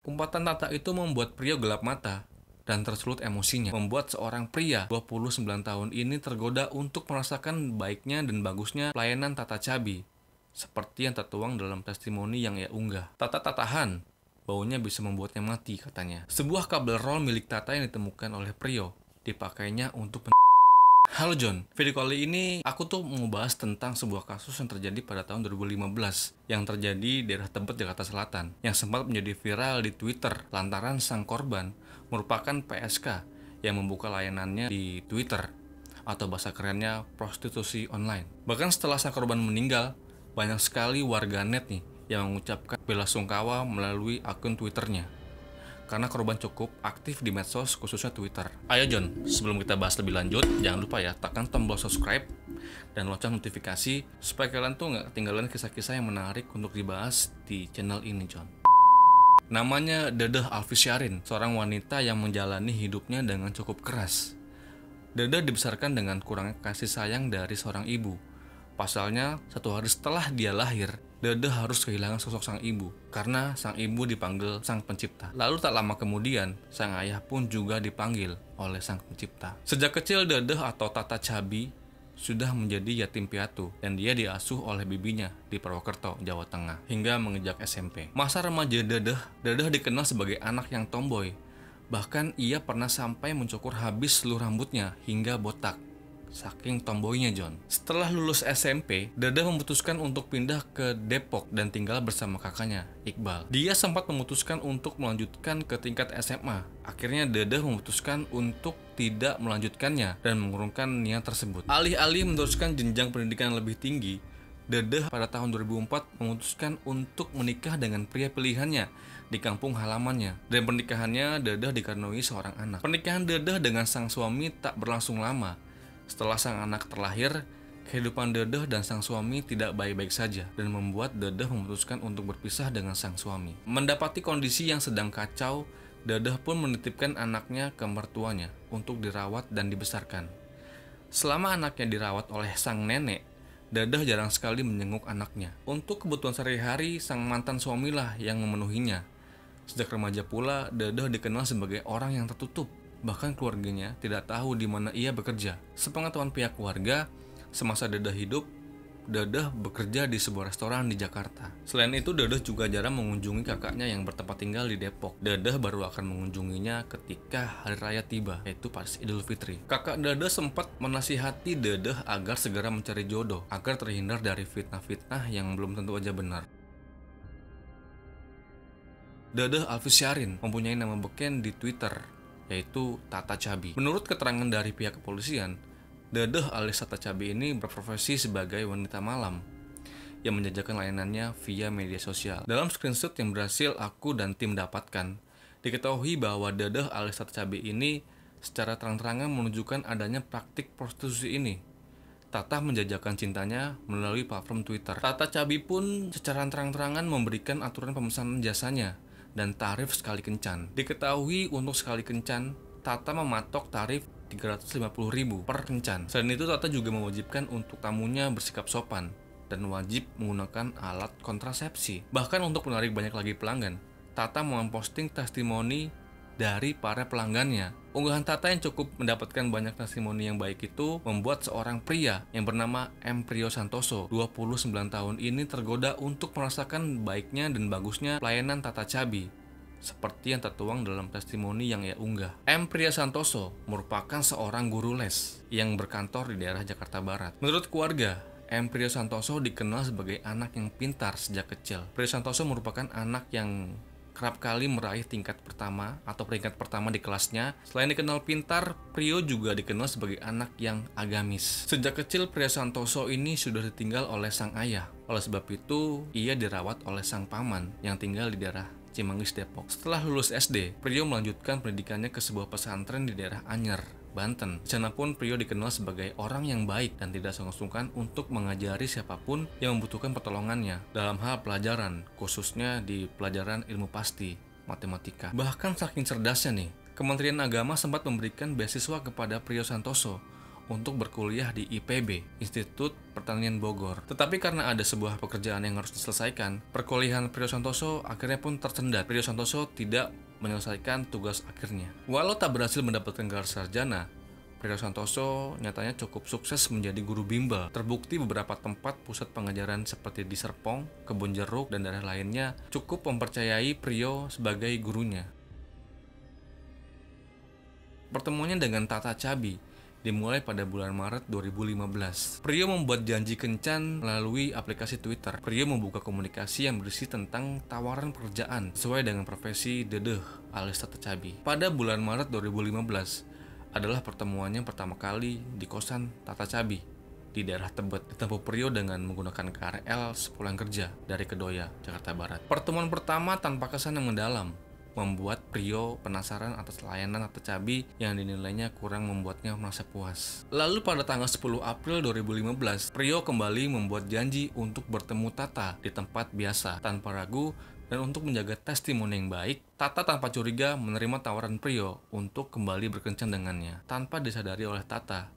Umpatan Tata itu membuat Prio gelap mata dan tersulut emosinya, membuat seorang pria 29 tahun ini tergoda untuk merasakan baiknya dan bagusnya pelayanan Tata Cabi, seperti yang tertuang dalam testimoni yang ia unggah. Tata tak tahan, baunya bisa membuatnya mati, katanya. Sebuah kabel roll milik Tata yang ditemukan oleh Prio dipakainya untuk Halo John, video kali ini aku tuh mau bahas tentang sebuah kasus yang terjadi pada tahun 2015 yang terjadi di daerah Tebet, Jakarta Selatan, yang sempat menjadi viral di Twitter lantaran sang korban merupakan PSK yang membuka layanannya di Twitter, atau bahasa kerennya prostitusi online. Bahkan setelah sang korban meninggal, banyak sekali warganet nih yang mengucapkan bela sungkawa melalui akun Twitternya, karena korban cukup aktif di medsos, khususnya Twitter. Ayo John, sebelum kita bahas lebih lanjut, jangan lupa ya, tekan tombol subscribe dan lonceng notifikasi supaya kalian tuh nggak ketinggalan kisah-kisah yang menarik untuk dibahas di channel ini, John. Namanya Dedeh Alfisyarin, seorang wanita yang menjalani hidupnya dengan cukup keras. Dedeh dibesarkan dengan kurangnya kasih sayang dari seorang ibu. Pasalnya, satu hari setelah dia lahir, Dedeh harus kehilangan sosok sang ibu karena sang ibu dipanggil sang pencipta. Lalu tak lama kemudian, sang ayah pun juga dipanggil oleh sang pencipta. Sejak kecil, Dedeh atau Tata Cabi sudah menjadi yatim piatu dan dia diasuh oleh bibinya di Purwokerto, Jawa Tengah hingga menginjak SMP. Masa remaja Dedeh dikenal sebagai anak yang tomboy. Bahkan ia pernah sampai mencukur habis seluruh rambutnya hingga botak, saking tomboynya John. Setelah lulus SMP, Dedeh memutuskan untuk pindah ke Depok dan tinggal bersama kakaknya, Iqbal. Dia sempat memutuskan untuk melanjutkan ke tingkat SMA. Akhirnya Dedeh memutuskan untuk tidak melanjutkannya dan mengurungkan niat tersebut. Alih-alih meneruskan jenjang pendidikan lebih tinggi, Dedeh pada tahun 2004 memutuskan untuk menikah dengan pria pilihannya di kampung halamannya. Dan pernikahannya Dedeh dikaruniai seorang anak. Pernikahan Dedeh dengan sang suami tak berlangsung lama. Setelah sang anak terlahir, kehidupan Dedeh dan sang suami tidak baik-baik saja dan membuat Dedeh memutuskan untuk berpisah dengan sang suami. Mendapati kondisi yang sedang kacau, Dedeh pun menitipkan anaknya ke mertuanya untuk dirawat dan dibesarkan. Selama anaknya dirawat oleh sang nenek, Dedeh jarang sekali menjenguk anaknya. Untuk kebutuhan sehari-hari, sang mantan suamilah yang memenuhinya. Sejak remaja pula, Dedeh dikenal sebagai orang yang tertutup. Bahkan keluarganya tidak tahu di mana ia bekerja. Sepengetahuan pihak keluarga, semasa Dedeh hidup, Dedeh bekerja di sebuah restoran di Jakarta. Selain itu, Dedeh juga jarang mengunjungi kakaknya yang bertempat tinggal di Depok. Dedeh baru akan mengunjunginya ketika hari raya tiba, yaitu pas Idul Fitri. Kakak Dedeh sempat menasihati Dedeh agar segera mencari jodoh, agar terhindar dari fitnah-fitnah yang belum tentu aja benar. Dedeh Alfisyarin mempunyai nama beken di Twitter, yaitu Tata Cabi. Menurut keterangan dari pihak kepolisian, Dedeh alias Tata Cabi ini berprofesi sebagai wanita malam yang menjajakan layanannya via media sosial. Dalam screenshot yang berhasil aku dan tim dapatkan, diketahui bahwa Dedeh alias Tata Cabi ini secara terang-terangan menunjukkan adanya praktik prostitusi ini. Tata menjajakan cintanya melalui platform Twitter. Tata Cabi pun secara terang-terangan memberikan aturan pemesanan jasanya dan tarif sekali kencan. Diketahui untuk sekali kencan, Tata mematok tarif 350.000 per kencan. Selain itu, Tata juga mewajibkan untuk tamunya bersikap sopan dan wajib menggunakan alat kontrasepsi. Bahkan untuk menarik banyak lagi pelanggan, Tata memposting testimoni dari para pelanggannya. Unggahan Tata yang cukup mendapatkan banyak testimoni yang baik itu membuat seorang pria yang bernama M. Prio Santoso, 29 tahun ini tergoda untuk merasakan baiknya dan bagusnya pelayanan Tata Cabi, seperti yang tertuang dalam testimoni yang ia unggah. M. Prio Santoso merupakan seorang guru les yang berkantor di daerah Jakarta Barat. Menurut keluarga, M. Prio Santoso dikenal sebagai anak yang pintar sejak kecil. Prio Santoso merupakan anak yang kerap kali meraih tingkat pertama atau peringkat pertama di kelasnya. Selain dikenal pintar, Prio juga dikenal sebagai anak yang agamis. Sejak kecil, Prio Santoso ini sudah ditinggal oleh sang ayah. Oleh sebab itu, ia dirawat oleh sang paman yang tinggal di daerah Cimanggis, Depok. Setelah lulus SD, Prio melanjutkan pendidikannya ke sebuah pesantren di daerah Anyer, Banten. Di sana pun Prio dikenal sebagai orang yang baik dan tidak sungkan-sungkan untuk mengajari siapapun yang membutuhkan pertolongannya dalam hal pelajaran, khususnya di pelajaran ilmu pasti, matematika. Bahkan saking cerdasnya nih, Kementerian Agama sempat memberikan beasiswa kepada Prio Santoso untuk berkuliah di IPB, Institut Pertanian Bogor. Tetapi karena ada sebuah pekerjaan yang harus diselesaikan, perkuliahan Priyo Santoso akhirnya pun tersendat. Priyo Santoso tidak menyelesaikan tugas akhirnya. Walau tak berhasil mendapatkan gelar sarjana, Priyo Santoso nyatanya cukup sukses menjadi guru bimbel. Terbukti beberapa tempat pusat pengajaran seperti di Serpong, Kebun Jeruk, dan daerah lainnya cukup mempercayai Priyo sebagai gurunya. Pertemuannya dengan Tata Cabi dimulai pada bulan Maret 2015. Priyo membuat janji kencan melalui aplikasi Twitter. Priyo membuka komunikasi yang berisi tentang tawaran pekerjaan sesuai dengan profesi Dedeh alias Tata Cabi. Pada bulan Maret 2015 adalah pertemuannya pertama kali di kosan Tata Cabi di daerah Tebet. Ditempuh Priyo dengan menggunakan KRL sepulang kerja dari Kedoya, Jakarta Barat. Pertemuan pertama tanpa kesan yang mendalam membuat Priyo penasaran atas layanan Tata Cabi yang dinilainya kurang membuatnya merasa puas. Lalu pada tanggal 10 April 2015, Priyo kembali membuat janji untuk bertemu Tata di tempat biasa tanpa ragu, dan untuk menjaga testimoni yang baik, Tata tanpa curiga menerima tawaran Priyo untuk kembali berkencan dengannya. Tanpa disadari oleh Tata,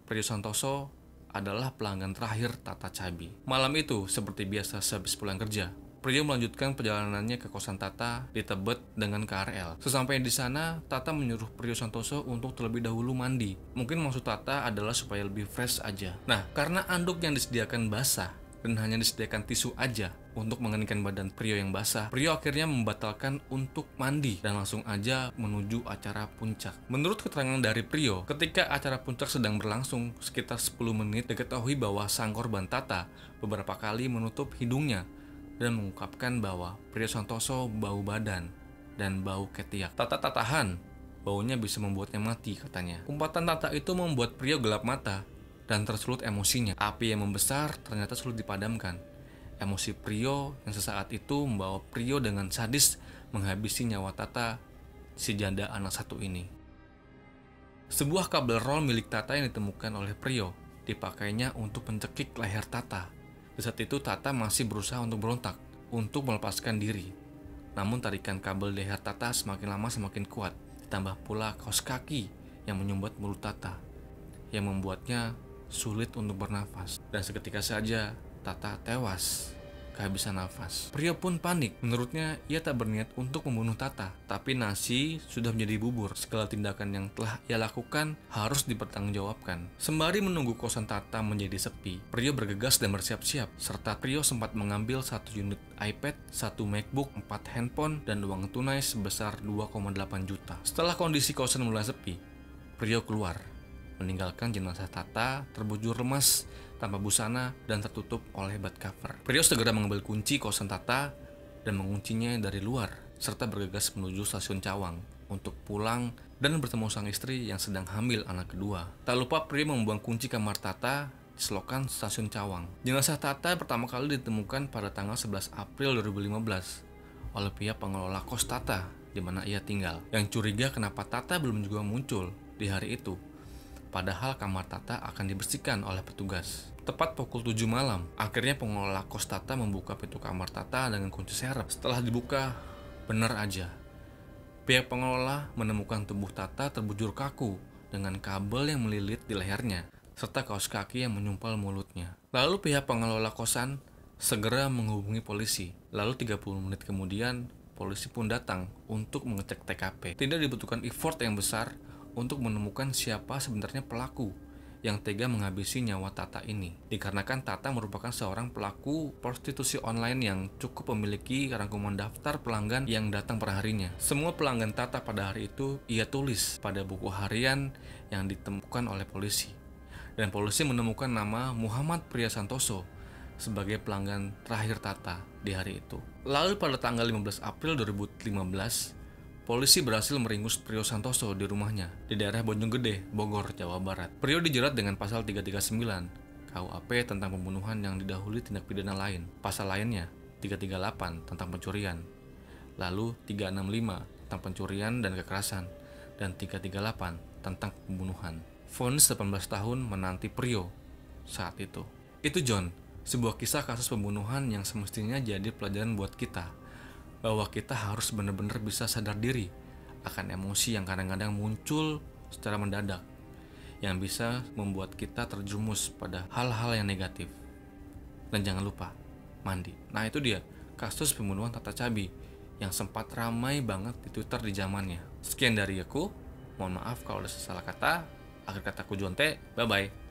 Priyo Santoso adalah pelanggan terakhir Tata Cabi. Malam itu, seperti biasa sehabis pulang kerja, Priyo melanjutkan perjalanannya ke kosan Tata di Tebet dengan KRL. Sesampainya di sana, Tata menyuruh Priyo Santoso untuk terlebih dahulu mandi. Mungkin maksud Tata adalah supaya lebih fresh aja. Nah, karena anduk yang disediakan basah dan hanya disediakan tisu aja untuk mengeningkan badan Priyo yang basah, Priyo akhirnya membatalkan untuk mandi dan langsung aja menuju acara puncak. Menurut keterangan dari Priyo, ketika acara puncak sedang berlangsung sekitar 10 menit, diketahui bahwa sang korban Tata beberapa kali menutup hidungnya dan mengungkapkan bahwa Priyo Santoso bau badan dan bau ketiak. Tata tak tahan, baunya bisa membuatnya mati katanya. Umpatan Tata itu membuat Priyo gelap mata dan tersulut emosinya. Api yang membesar ternyata sulit dipadamkan. Emosi Priyo yang sesaat itu membawa Priyo dengan sadis menghabisi nyawa Tata, si janda anak satu ini. Sebuah kabel roll milik Tata yang ditemukan oleh Priyo dipakainya untuk mencekik leher Tata. Di saat itu Tata masih berusaha untuk berontak untuk melepaskan diri. Namun tarikan kabel leher Tata semakin lama semakin kuat. Ditambah pula kaos kaki yang menyumbat mulut Tata, yang membuatnya sulit untuk bernafas. Dan seketika saja Tata tewas kehabisan nafas. Priyo pun panik. Menurutnya ia tak berniat untuk membunuh Tata, tapi nasi sudah menjadi bubur. Segala tindakan yang telah ia lakukan harus dipertanggungjawabkan. Sembari menunggu kosan Tata menjadi sepi, Priyo bergegas dan bersiap-siap. Serta Priyo sempat mengambil 1 unit iPad, 1 MacBook, 4 handphone, dan uang tunai sebesar 2,8 juta. Setelah kondisi kosan mulai sepi, Priyo keluar, meninggalkan jenazah Tata terbujur lemas tanpa busana dan tertutup oleh bed cover. Priyo segera mengambil kunci kosan Tata dan menguncinya dari luar, serta bergegas menuju stasiun Cawang untuk pulang dan bertemu sang istri yang sedang hamil anak kedua. Tak lupa Priyo membuang kunci kamar Tata di selokan stasiun Cawang. Jenazah Tata pertama kali ditemukan pada tanggal 11 April 2015 oleh pihak pengelola kos Tata di mana ia tinggal, yang curiga kenapa Tata belum juga muncul di hari itu. Padahal kamar Tata akan dibersihkan oleh petugas. Tepat pukul 7 malam, akhirnya pengelola kos Tata membuka pintu kamar Tata dengan kunci serep. Setelah dibuka, benar aja, pihak pengelola menemukan tubuh Tata terbujur kaku dengan kabel yang melilit di lehernya, serta kaos kaki yang menyumpal mulutnya. Lalu pihak pengelola kosan segera menghubungi polisi. Lalu 30 menit kemudian, polisi pun datang untuk mengecek TKP. Tidak dibutuhkan effort yang besar untuk menemukan siapa sebenarnya pelaku yang tega menghabisi nyawa Tata ini. Dikarenakan Tata merupakan seorang pelaku prostitusi online yang cukup memiliki rangkuman daftar pelanggan yang datang per harinya. Semua pelanggan Tata pada hari itu ia tulis pada buku harian yang ditemukan oleh polisi. Dan polisi menemukan nama Muhammad Priyo Santoso sebagai pelanggan terakhir Tata di hari itu. Lalu pada tanggal 15 April 2015, polisi berhasil meringkus Priyo Santoso di rumahnya di daerah Bojonggede, Bogor, Jawa Barat. Priyo dijerat dengan pasal 339 KUHP tentang pembunuhan yang didahului tindak pidana lain. Pasal lainnya 338 tentang pencurian, lalu 365 tentang pencurian dan kekerasan, dan 338 tentang pembunuhan. Vonis 18 tahun menanti Priyo saat itu. Itu John, sebuah kisah kasus pembunuhan yang semestinya jadi pelajaran buat kita, bahwa kita harus benar-benar bisa sadar diri akan emosi yang kadang-kadang muncul secara mendadak, yang bisa membuat kita terjerumus pada hal-hal yang negatif. Dan jangan lupa, mandi. Nah itu dia, kasus pembunuhan Tata Cabi yang sempat ramai banget di Twitter di zamannya. Sekian dari aku, mohon maaf kalau ada salah kata. Akhir kataku Jonte, bye-bye.